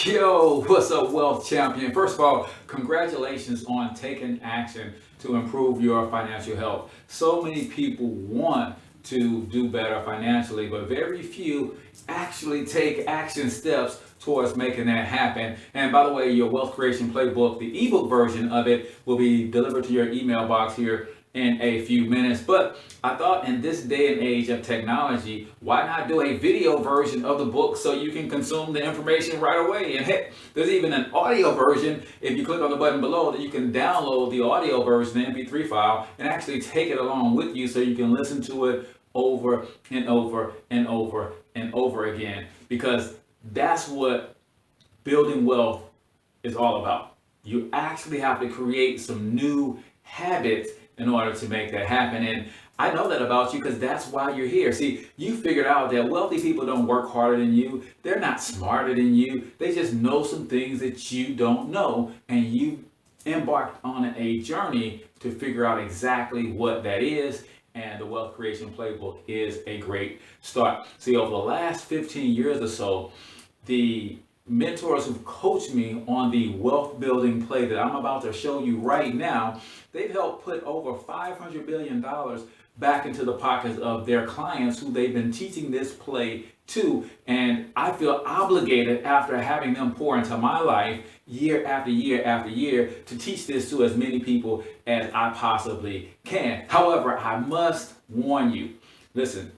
Yo, what's up, Wealth Champion? First of all, congratulations on taking action to improve your financial health. So many people want to do better financially, but very few actually take action steps towards making that happen. And by the way, your Wealth Creation Playbook, the ebook version of it, will be delivered to your email box here in a few minutes. But I thought in this day and age of technology, why not do a video version of the book so you can consume the information right away? And heck, there's even an audio version. If you click on the button below, that you can download the audio version, the MP3 file, and actually take it along with you so you can listen to it over and over and over and over again. Because that's what building wealth is all about. You actually have to create some new habits in order to make that happen. And I know that about you because that's why you're here. See, you figured out that wealthy people don't work harder than you. They're not smarter than you. They just know some things that you don't know. And you embarked on a journey to figure out exactly what that is. And the Wealth Creation Playbook is a great start. See, over the last 15 years or so, the mentors who've coached me on the wealth building play that I'm about to show you right now, they've helped put over $500 billion back into the pockets of their clients who they've been teaching this play to. And I feel obligated after having them pour into my life year after year after year to teach this to as many people as I possibly can. However, I must warn you, listen,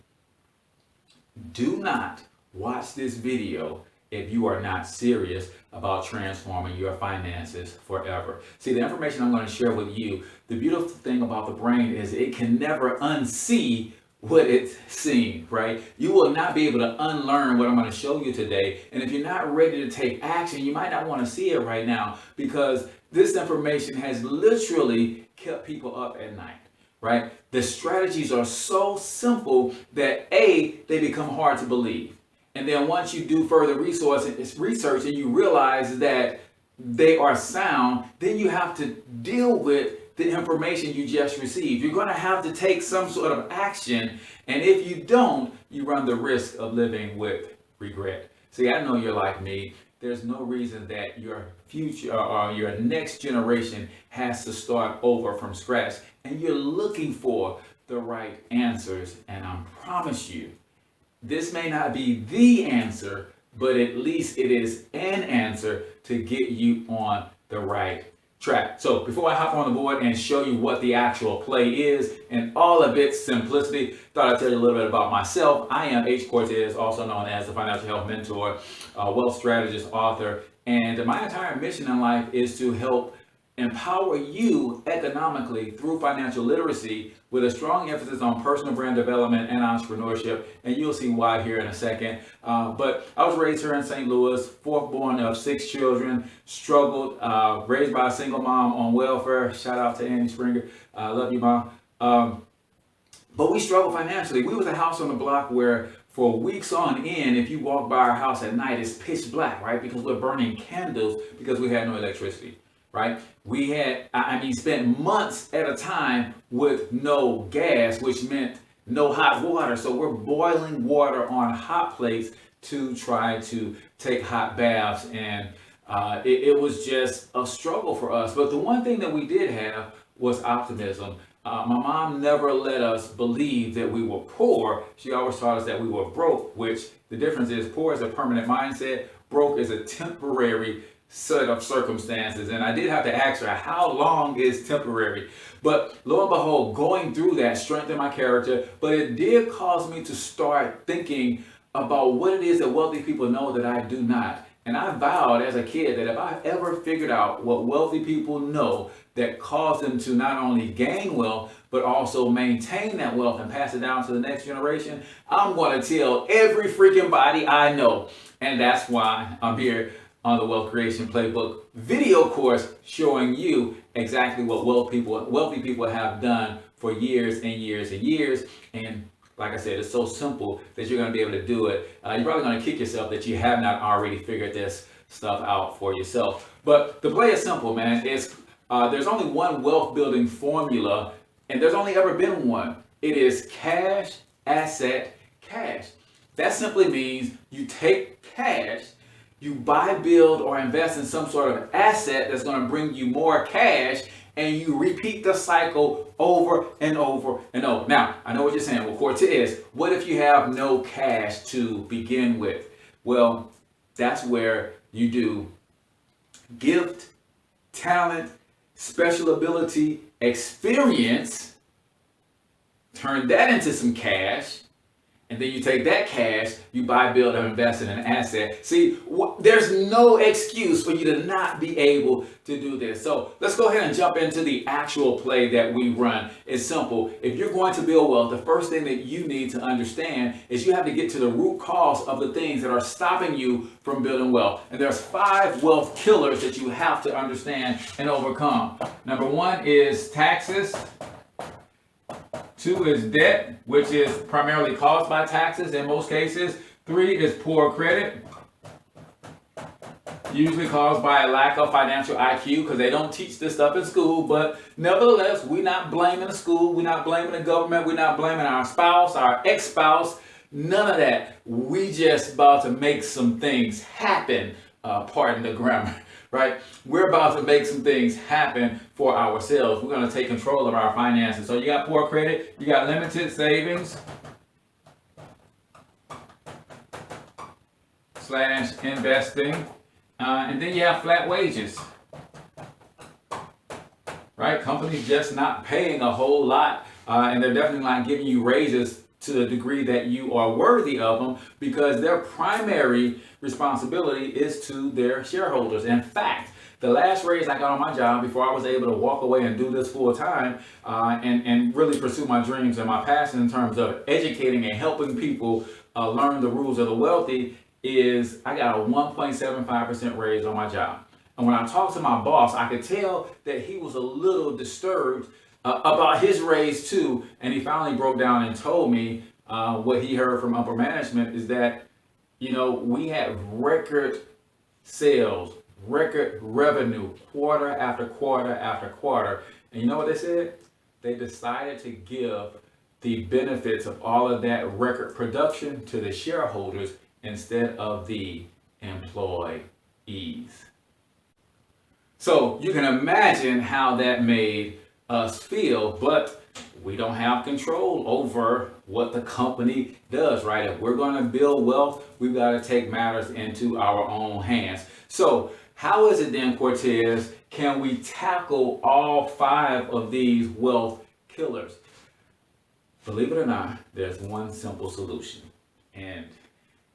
do not watch this video if you are not serious about transforming your finances forever. See, the information I'm going to share with you, the beautiful thing about the brain is it can never unsee what it's seen, right? You will not be able to unlearn what I'm going to show you today. And if you're not ready to take action, you might not want to see it right now because this information has literally kept people up at night, right? The strategies are so simple that they become hard to believe. And then once you do further research and you realize that they are sound, then you have to deal with the information you just received. You're going to have to take some sort of action. And if you don't, you run the risk of living with regret. See, I know you're like me. There's no reason that your future or your next generation has to start over from scratch. And you're looking for the right answers. And I promise you, this may not be the answer, but at least it is an answer to get you on the right track. So before I hop on the board and show you what the actual play is and all of its simplicity, thought I'd tell you a little bit about myself. I am H Cortez, also known as the Financial Health Mentor, wealth strategist, author, and my entire mission in life is to help empower you economically through financial literacy with a strong emphasis on personal brand development and entrepreneurship. And you'll see why here in a second. But I was raised here in St. Louis, fourth born of 6 children, struggled, raised by a single mom on welfare. Shout out to Annie Springer. Love you, Mom. But we struggled financially. We was a house on the block where for weeks on end, if you walk by our house at night, it's pitch black, right? Because we're burning candles because we had no electricity. Right? We had, spent months at a time with no gas, which meant no hot water. So we're boiling water on hot plates to try to take hot baths. And it was just a struggle for us. But the one thing that we did have was optimism. My mom never let us believe that we were poor. She always taught us that we were broke, which the difference is poor is a permanent mindset. Broke is a temporary set of circumstances. And I did have to ask her, how long is temporary? But lo and behold, going through that strengthened my character, but it did cause me to start thinking about what it is that wealthy people know that I do not. And I vowed as a kid that if I ever figured out what wealthy people know that caused them to not only gain wealth, but also maintain that wealth and pass it down to the next generation, I'm going to tell every freaking body I know. And that's why I'm here on the Wealth Creation Playbook video course showing you exactly what wealthy people have done for years and years and years. And like I said, it's so simple that you're going to be able to do it. You're probably going to kick yourself that you have not already figured this stuff out for yourself. But the play is simple, man. It's there's only one wealth building formula, and there's only ever been one. It is cash, asset, cash. That simply means you take cash You buy, build, or invest in some sort of asset that's going to bring you more cash, and you repeat the cycle over and over and over. Now, I know what you're saying. Well, Cortez, what if you have no cash to begin with? Well, that's where you do gift, talent, special ability, experience, turn that into some cash, and then you take that cash, you buy, build, or invest in an asset. See, there's no excuse for you to not be able to do this. So let's go ahead and jump into the actual play that we run. It's simple. If you're going to build wealth, the first thing that you need to understand is you have to get to the root cause of the things that are stopping you from building wealth. And there's 5 wealth killers that you have to understand and overcome. Number 1 is taxes. 2 is debt, which is primarily caused by taxes in most cases. 3 is poor credit, usually caused by a lack of financial IQ, because they don't teach this stuff in school. But nevertheless, we're not blaming the school, we're not blaming the government, we're not blaming our spouse, our ex-spouse, none of that. We just about to make some things happen, pardon the grammar. Right? We're about to make some things happen for ourselves. We're going to take control of our finances. So you got poor credit, you got limited savings / investing, and then you have flat wages. Right? Companies just not paying a whole lot, and they're definitely not giving you raises to the degree that you are worthy of them, because their primary responsibility is to their shareholders. In fact, the last raise I got on my job before I was able to walk away and do this full time, and really pursue my dreams and my passion in terms of educating and helping people learn the rules of the wealthy, is I got a 1.75% raise on my job. And when I talked to my boss, I could tell that he was a little disturbed about his raise too, and he finally broke down and told me what he heard from upper management is that, you know, we had record sales, record revenue, quarter after quarter after quarter, and you know what they said? They decided to give the benefits of all of that record production to the shareholders instead of the employees. So you can imagine how that made us feel, but we don't have control over what the company does, right? If we're going to build wealth, we've got to take matters into our own hands. So how is it then, Cortez, can we tackle all 5 of these wealth killers? Believe it or not, there's one simple solution. And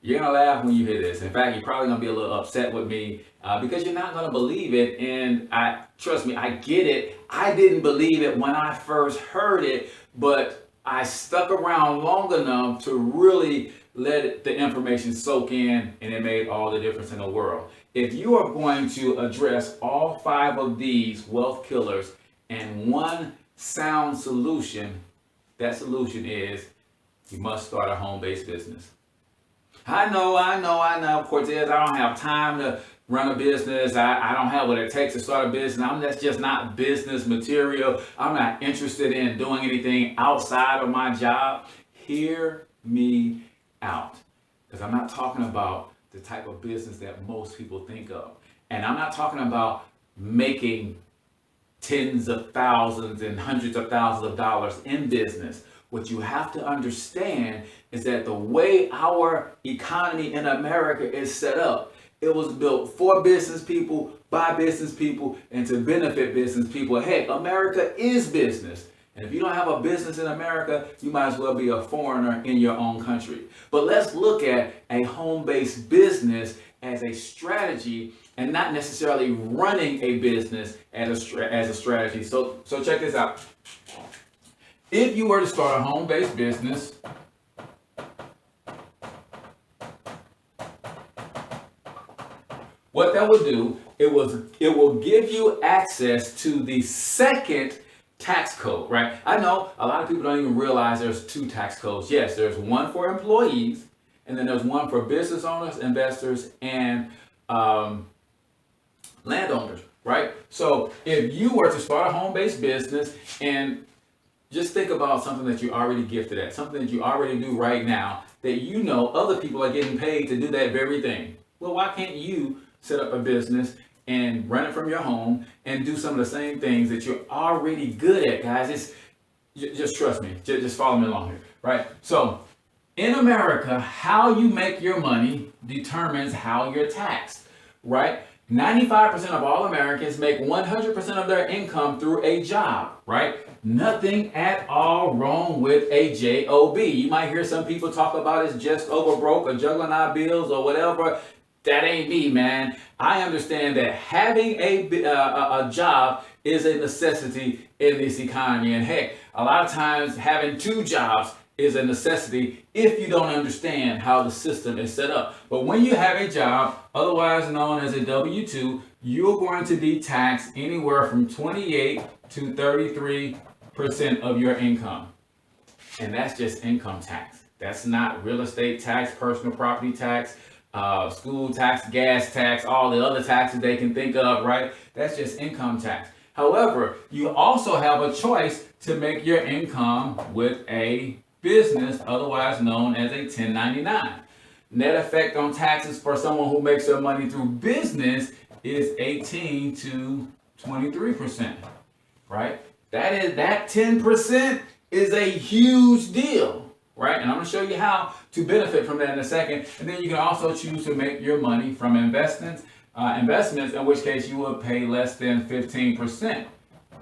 you're going to laugh when you hear this. In fact, you're probably going to be a little upset with me because you're not going to believe it. And trust me, I get it. I didn't believe it when I first heard it, but I stuck around long enough to really let the information soak in, and it made all the difference in the world. If you are going to address all 5 of these wealth killers in one sound solution, that solution is you must start a home-based business. I know, Cortez, I don't have time to run a business. I don't have what it takes to start a business. That's just not business material. I'm not interested in doing anything outside of my job. Hear me out, because I'm not talking about the type of business that most people think of. And I'm not talking about making tens of thousands and hundreds of thousands of dollars in business. What you have to understand is that the way our economy in America is set up, it was built for business people, by business people, and to benefit business people. Heck, America is business. And if you don't have a business in America, you might as well be a foreigner in your own country. But let's look at a home-based business as a strategy and not necessarily running a business as a strategy. So check this out. If you were to start a home-based business, what that would do, it will give you access to the second tax code, right? I know a lot of people don't even realize there's 2 tax codes. Yes, there's one for employees, and then there's one for business owners, investors, and landowners, right? So if you were to start a home-based business, and just think about something that you're already gifted at, something that you already do right now, that you know other people are getting paid to do that very thing. Well, why can't you set up a business and run it from your home and do some of the same things that you're already good at, guys? Just trust me. Just follow me along here, right? So in America, how you make your money determines how you're taxed, right? 95% of all Americans make 100% of their income through a job, right? Nothing at all wrong with a job. You might hear some people talk about it's just over broke or juggling our bills or whatever. That ain't me, man. I understand that having a job is a necessity in this economy. And heck, a lot of times having two jobs is a necessity if you don't understand how the system is set up. But when you have a job, otherwise known as a W-2, you're going to be taxed anywhere from 28 to 33% of your income. And that's just income tax. That's not real estate tax, personal property tax, school tax, gas tax, all the other taxes they can think of, right? That's just income tax. However, you also have a choice to make your income with a business, otherwise known as a 1099. Net effect on taxes for someone who makes their money through business is 18 to 23%, right? That 10% is a huge deal, right? And I'm going to show you how to benefit from that in a second. And then you can also choose to make your money from investments, in which case you will pay less than 15%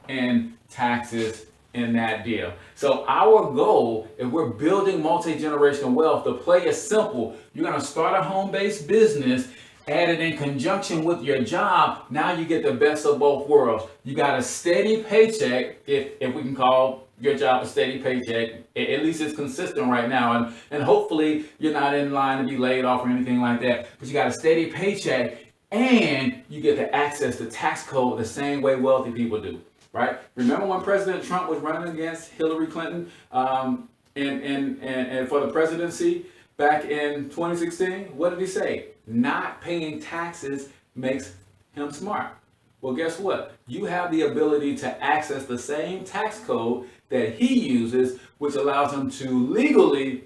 in taxes in that deal. So our goal, if we're building multi-generational wealth, the play is simple. You're going to start a home-based business, add it in conjunction with your job. Now you get the best of both worlds. You got a steady paycheck, if we can call your job a steady paycheck. At least it's consistent right now. And hopefully you're not in line to be laid off or anything like that. But you got a steady paycheck and you get to access the tax code the same way wealthy people do. Right? Remember when President Trump was running against Hillary Clinton and for the presidency back in 2016? What did he say? Not paying taxes makes him smart. Well, guess what? You have the ability to access the same tax code that he uses, which allows him to legally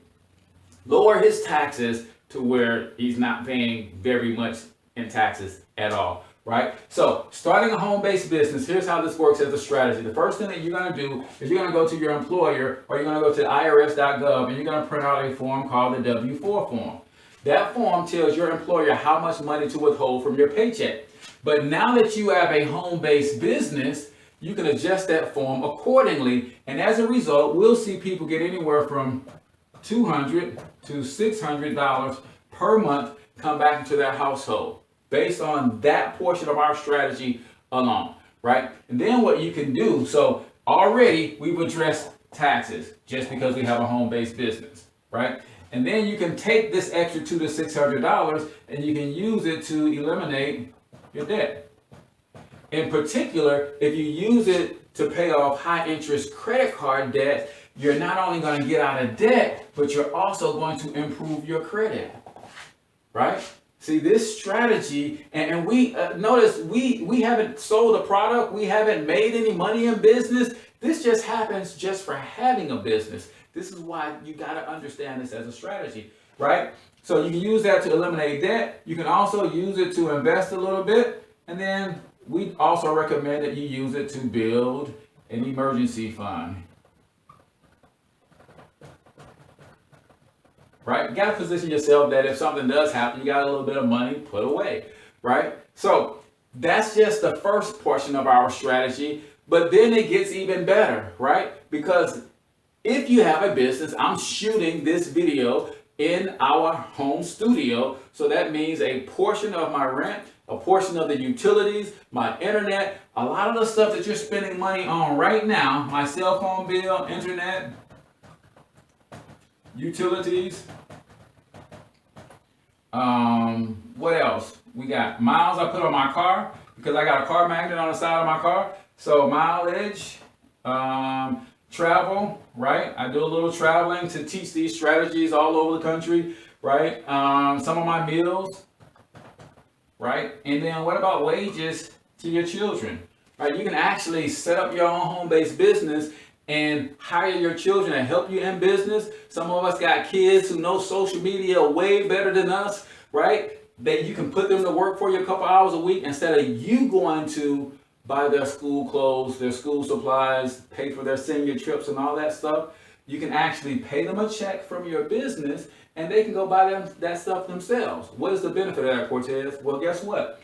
lower his taxes to where he's not paying very much in taxes at all. Right? So starting a home-based business, here's how this works as a strategy. The first thing that you're going to do is you're going to go to your employer, or you're going to go to irs.gov, and you're going to print out a form called the W-4 form. That form tells your employer how much money to withhold from your paycheck. But now that you have a home-based business, you can adjust that form accordingly. And as a result, we'll see people get anywhere from $200 to $600 per month come back into their household, based on that portion of our strategy alone, right? And then what you can do, so already we've addressed taxes just because we have a home-based business, right? And then you can take this extra $200 to $600 and you can use it to eliminate your debt. In particular, if you use it to pay off high-interest credit card debt, you're not only going to get out of debt, but you're also going to improve your credit, right? See, this strategy, and we notice we haven't sold a product, we haven't made any money in business. This just happens just for having a business. This is why you got to understand this as a strategy, right? So you can use that to eliminate debt. You can also use it to invest a little bit. And then we also recommend that you use it to build an emergency fund. Right? You got to position yourself that if something does happen, you got a little bit of money put away, right? So that's just the first portion of our strategy, but then it gets even better, right? Because if you have a business, I'm shooting this video in our home studio. So that means a portion of my rent, a portion of the utilities, my internet, a lot of the stuff that you're spending money on right now, my cell phone bill, internet, utilities. What else? We got miles I put on my car because I got a car magnet on the side of my car. So mileage, travel, right? I do a little traveling to teach these strategies all over the country, right? Some of my meals, right? And then what about wages to your children, right? You can actually set up your own home-based business and hire your children to help you in business. Some of us got kids who know social media way better than us, right? you can put them to work for you a couple hours a week instead of you going to buy their school clothes, their school supplies, pay for their senior trips and all that stuff. You can actually pay them a check from your business and they can go buy them that stuff themselves. What is the benefit of that, Cortez? Well, guess what?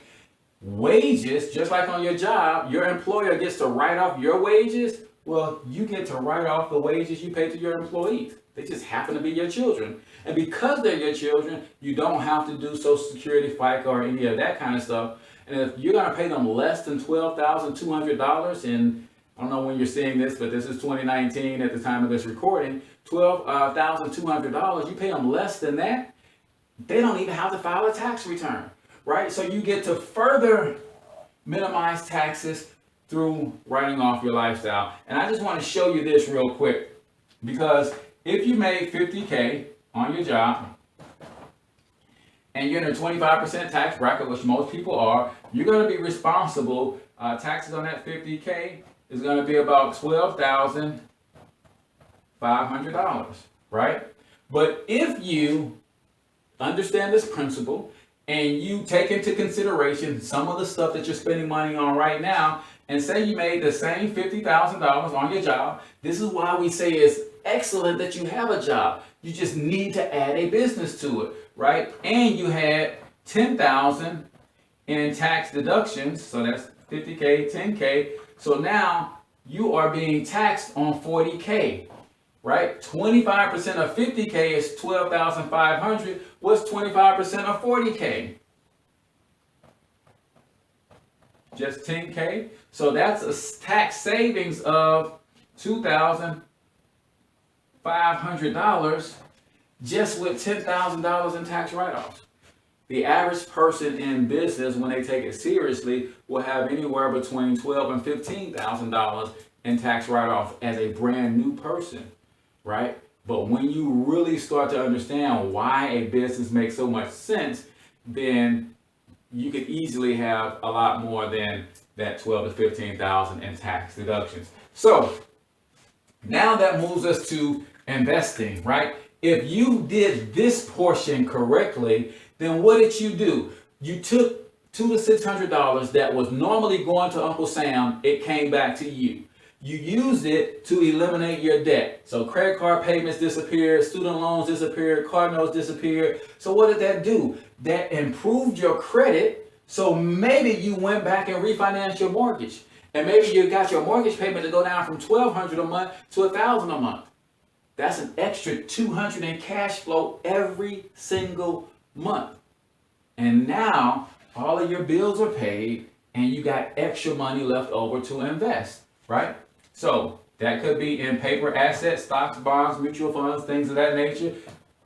Wages, just like on your job, your employer gets to write off your wages. Well, you get to write off the wages you pay to your employees. They just happen to be your children. And because they're your children, you don't have to do Social Security, FICA, or any of that kind of stuff. And if you're going to pay them less than $12,200, and I don't know when you're seeing this, but this is 2019 at the time of this recording, $12,200, you pay them less than that, they don't even have to file a tax return, right? So you get to further minimize taxes through writing off your lifestyle. And I just want to show you this real quick, because if you made $50K on your job and you're in a 25% tax bracket, which most people are, you're going to be responsible. Taxes on that $50K is going to be about $12,500, right? But if you understand this principle and you take into consideration some of the stuff that you're spending money on right now, and say you made the same $50,000 on your job, this is why we say it's excellent that you have a job. You just need to add a business to it, right? And you had $10,000 in tax deductions, so that's $50K, $10K. So now you are being taxed on $40K, right? 25% of $50K is $12,500. What's 25% of $40K? Just $10K. So that's a tax savings of $2,500 just with $10,000 in tax write-offs. The average person in business, when they take it seriously, will have anywhere between $12,000 and $15,000 in tax write-off as a brand new person, right? But when you really start to understand why a business makes so much sense, then you could easily have a lot more than that $12,000 to $15,000 in tax deductions. So now that moves us to investing, right? If you did this portion correctly, then what did you do? You took $200 to $600 that was normally going to Uncle Sam, it came back to you. You used it to eliminate your debt. So credit card payments disappeared, student loans disappeared, car notes disappeared. So what did that do? That improved your credit. So maybe you went back and refinanced your mortgage. And maybe you got your mortgage payment to go down from $1,200 a month to $1,000 a month. That's an extra $200 in cash flow every single month. And now all of your bills are paid and you got extra money left over to invest, right? So that could be in paper assets, stocks, bonds, mutual funds, things of that nature.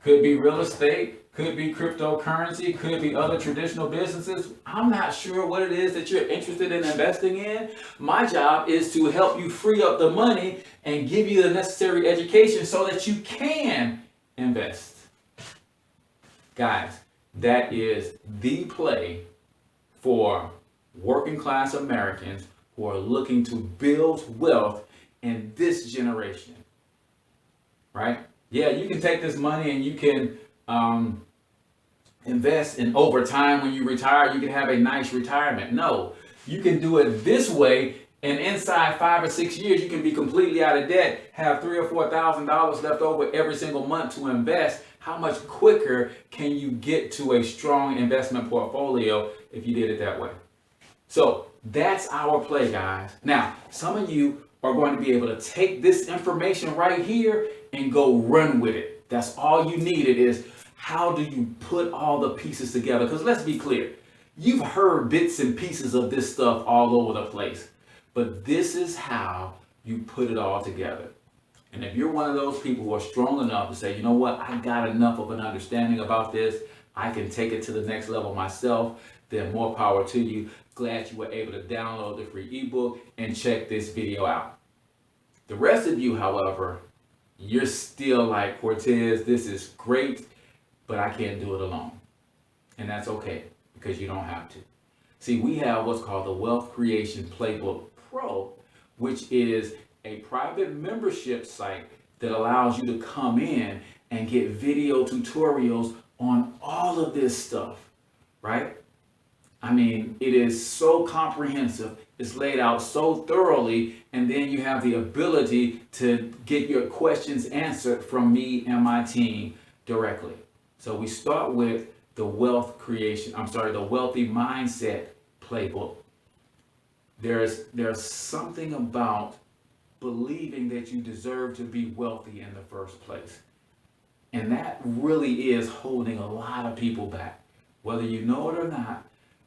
Could be real estate, could be cryptocurrency, could be other traditional businesses. I'm not sure what it is that you're interested in investing in. My job is to help you free up the money and give you the necessary education so that you can invest. Guys, that is the play for working class Americans who are looking to build wealth in this generation, right? Yeah, you can take this money and you can invest, and over time when you retire, you can have a nice retirement. No, you can do it this way, and inside 5 or 6 years, you can be completely out of debt, have $3,000 or $4,000 left over every single month to invest. How much quicker can you get to a strong investment portfolio if you did it that way? So that's our play, guys. Now, some of you are going to be able to take this information right here and go run with it. That's all you needed is how do you put all the pieces together? Because let's be clear, you've heard bits and pieces of this stuff all over the place, but this is how you put it all together. And if you're one of those people who are strong enough to say, you know what, I got enough of an understanding about this, I can take it to the next level myself, then more power to you. Glad you were able to download the free ebook and check this video out. The rest of you, however, you're still like, Cortez, this is great, but I can't do it alone. And that's okay, because you don't have to. See, we have what's called the Wealth Creation Playbook Pro, which is a private membership site that allows you to come in and get video tutorials on all of this stuff, right? I mean, it is so comprehensive. It's laid out so thoroughly, and then you have the ability to get your questions answered from me and my team directly. So we start with the the Wealthy Mindset Playbook. There's something about believing that you deserve to be wealthy in the first place. And that really is holding a lot of people back. Whether you know it or not,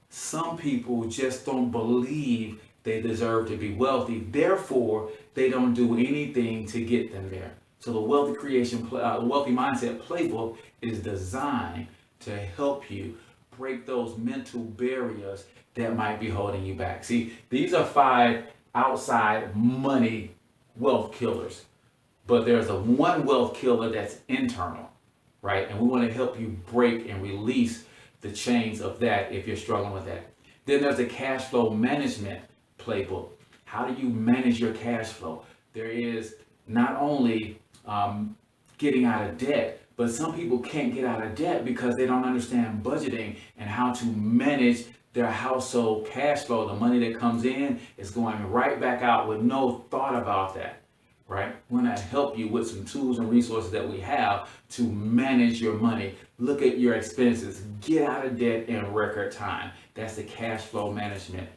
some people just don't believe they deserve to be wealthy. Therefore, they don't do anything to get them there. So the Wealthy Mindset Playbook is designed to help you break those mental barriers that might be holding you back. See, these are 5 outside money wealth killers, but there's a one wealth killer that's internal, right? And we want to help you break and release the chains of that if you're struggling with that. Then there's the cash flow management playbook. How do you manage your cash flow? There is not only getting out of debt, but some people can't get out of debt because they don't understand budgeting and how to manage their household cash flow. The money that comes in is going right back out with no thought about that, right? We're going to help you with some tools and resources that we have to manage your money. Look at your expenses, get out of debt in record time. That's the cash flow management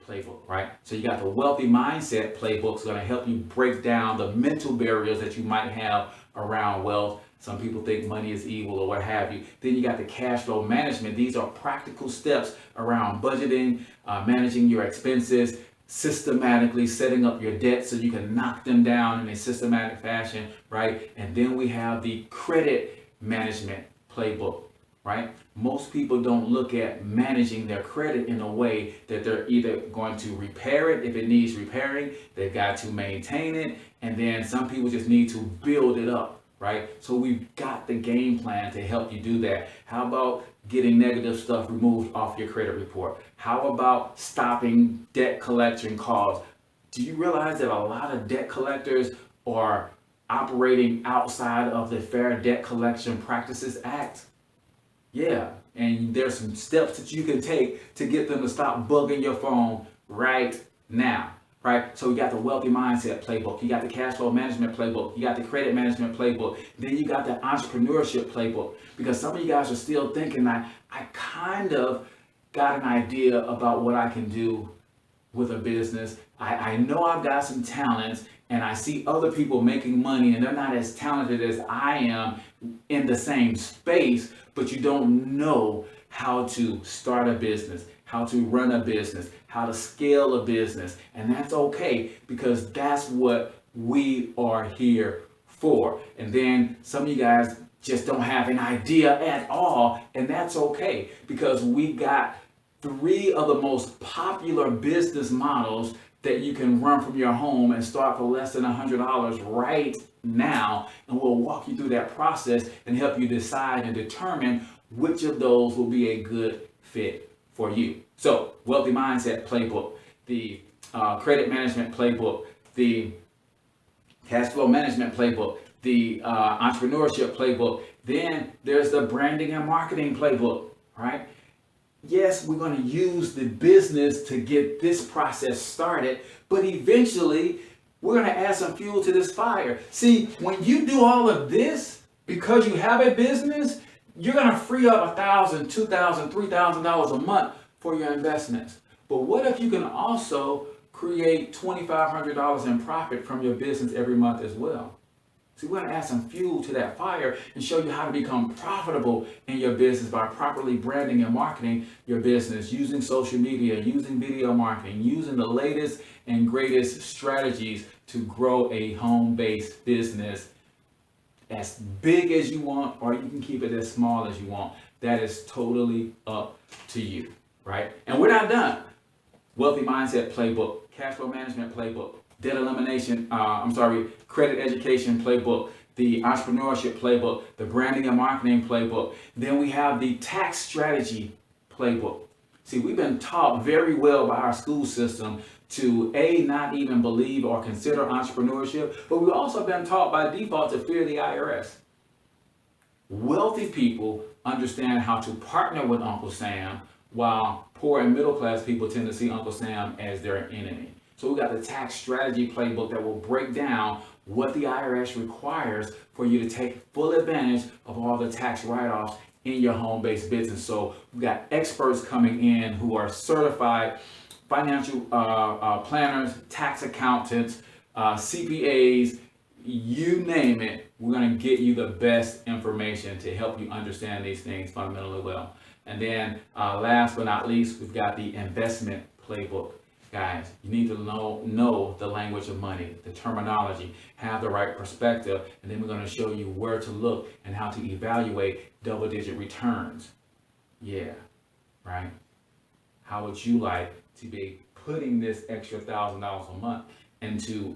playbook, right? So you got the Wealthy Mindset Playbook. It's going to help you break down the mental barriers that you might have around wealth. Some people think money is evil or what have you. Then you got the cash flow management. These are practical steps around budgeting, managing your expenses, systematically setting up your debt so you can knock them down in a systematic fashion, right? And then we have the credit management playbook, right? Most people don't look at managing their credit in a way that they're either going to repair it if it needs repairing, they've got to maintain it, and then some people just need to build it up, right? So we've got the game plan to help you do that. How about getting negative stuff removed off your credit report? How about stopping debt collection calls? Do you realize that a lot of debt collectors are operating outside of the Fair Debt Collection Practices Act? Yeah, and there's some steps that you can take to get them to stop bugging your phone right now. Right? So we got the Wealthy Mindset Playbook, you got the Cash Flow Management Playbook, you got the Credit Management Playbook, then you got the Entrepreneurship Playbook. Because some of you guys are still thinking that I kind of got an idea about what I can do with a business. I know I've got some talents and I see other people making money and they're not as talented as I am in the same space, but you don't know how to start a business, how to run a business, how to scale a business. And that's okay, because that's what we are here for. And then some of you guys just don't have an idea at all, and that's okay, because we got 3 of the most popular business models that you can run from your home and start for less than $100 right now. And we'll walk you through that process and help you decide and determine which of those will be a good fit for you. So, Wealthy Mindset Playbook, the Credit Management Playbook, the Cash Flow Management Playbook, the Entrepreneurship Playbook. Then there's the Branding and Marketing Playbook, right? Yes, we're going to use the business to get this process started, but eventually we're going to add some fuel to this fire. See, when you do all of this because you have a business, you're going to free up $1,000, $2,000, $3,000 a month for your investments. But what if you can also create $2,500 in profit from your business every month as well? See, we're going to add some fuel to that fire and show you how to become profitable in your business by properly branding and marketing your business, using social media, using video marketing, using the latest and greatest strategies to grow a home-based business as big as you want, or you can keep it as small as you want. That is totally up to you, right? And we're not done. Wealthy Mindset Playbook, Cash Flow Management Playbook, Debt Elimination, Credit Education Playbook, the Entrepreneurship Playbook, the Branding and Marketing Playbook. Then we have the Tax Strategy Playbook. See, we've been taught very well by our school system to not even believe or consider entrepreneurship, but we've also been taught by default to fear the IRS. Wealthy people understand how to partner with Uncle Sam, while poor and middle class people tend to see Uncle Sam as their enemy. So we got the Tax Strategy Playbook that will break down what the IRS requires for you to take full advantage of all the tax write-offs in your home-based business. So we got experts coming in who are certified financial planners, tax accountants, CPAs, you name it. We're going to get you the best information to help you understand these things fundamentally well. And then last but not least, we've got the Investment Playbook. Guys, you need to know the language of money, the terminology, have the right perspective, and then we're going to show you where to look and how to evaluate double-digit returns. Yeah, right? How would you like to be putting this extra $1,000 a month into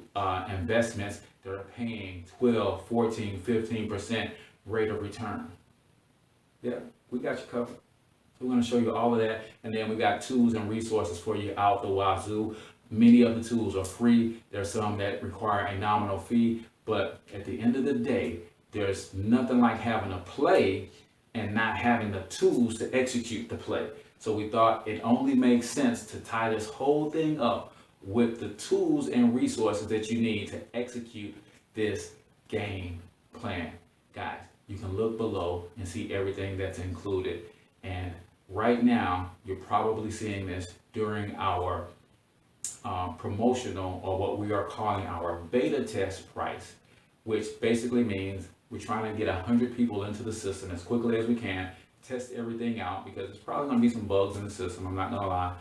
investments that are paying 12, 14, 15% rate of return? Yeah, we got you covered. We're going to show you all of that, and then we got tools and resources for you out the wazoo. Many of the tools are free. There's some that require a nominal fee, but at the end of the day, there's nothing like having a play and not having the tools to execute the play. So we thought it only makes sense to tie this whole thing up with the tools and resources that you need to execute this game plan. Guys, you can look below and see everything that's included. And right now, you're probably seeing this during our promotional, or what we are calling our beta test price, which basically means we're trying to get 100 people into the system as quickly as we can, test everything out, because there's probably going to be some bugs in the system, I'm not going to lie.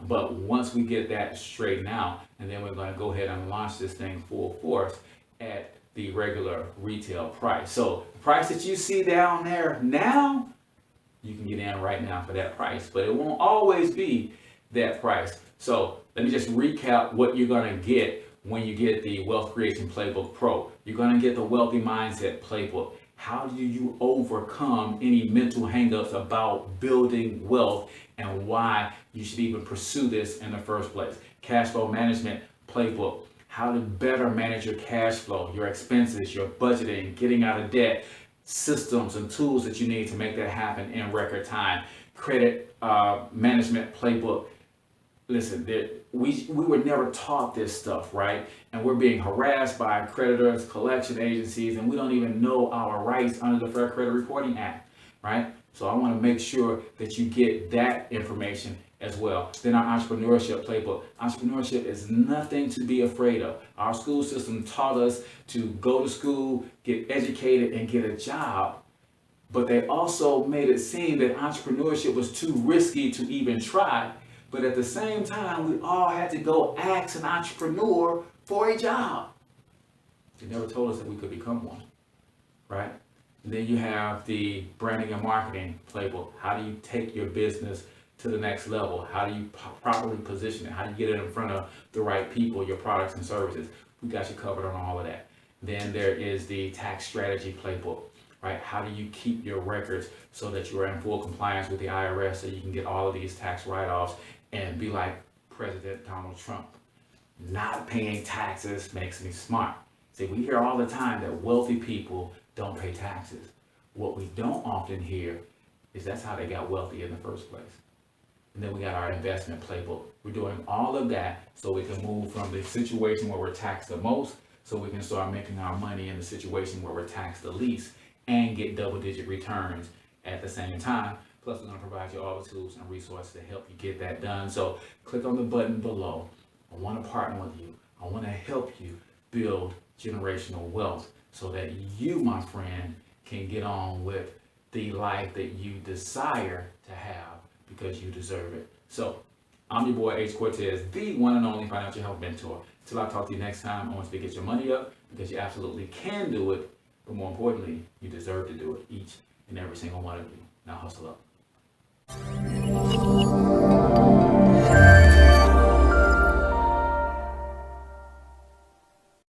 But once we get that straightened out, and then we're going to go ahead and launch this thing full force at the regular retail price. So the price that you see down there now, you can get in right now for that price, but it won't always be that price. So let me just recap what you're going to get when you get the Wealth Creation Playbook Pro. You're going to get the Wealthy Mindset Playbook. How do you overcome any mental hangups about building wealth and why you should even pursue this in the first place? Cash Flow Management Playbook. How to better manage your cash flow, your expenses, your budgeting, getting out of debt, systems and tools that you need to make that happen in record time. Credit Management Playbook. Listen, we were never taught this stuff, right? And we're being harassed by creditors, collection agencies, and we don't even know our rights under the Fair Credit Reporting Act, right? So I want to make sure that you get that information as well. Then our Entrepreneurship Playbook. Entrepreneurship is nothing to be afraid of. Our school system taught us to go to school, get educated, and get a job. But they also made it seem that entrepreneurship was too risky to even try. But at the same time, we all had to go ask an entrepreneur for a job. They never told us that we could become one, right? And then you have the Branding and Marketing Playbook. How do you take your business to the next level? How do you properly position it? How do you get it in front of the right people, your products and services? We got you covered on all of that. Then there is the Tax Strategy Playbook, right? How do you keep your records so that you are in full compliance with the IRS so you can get all of these tax write-offs and be like President Donald Trump? Not paying taxes makes me smart. See, we hear all the time that wealthy people don't pay taxes. What we don't often hear is that's how they got wealthy in the first place. And then we got our Investment Playbook. We're doing all of that so we can move from the situation where we're taxed the most, so we can start making our money in the situation where we're taxed the least and get double-digit returns at the same time. Plus, we're going to provide you all the tools and resources to help you get that done. So click on the button below. I want to partner with you. I want to help you build generational wealth so that you, my friend, can get on with the life that you desire to have because you deserve it. So I'm your boy H Cortez, the one and only financial health mentor. Till I talk to you next time, I want you to get your money up because you absolutely can do it. But more importantly, you deserve to do it, each and every single one of you. Now hustle up.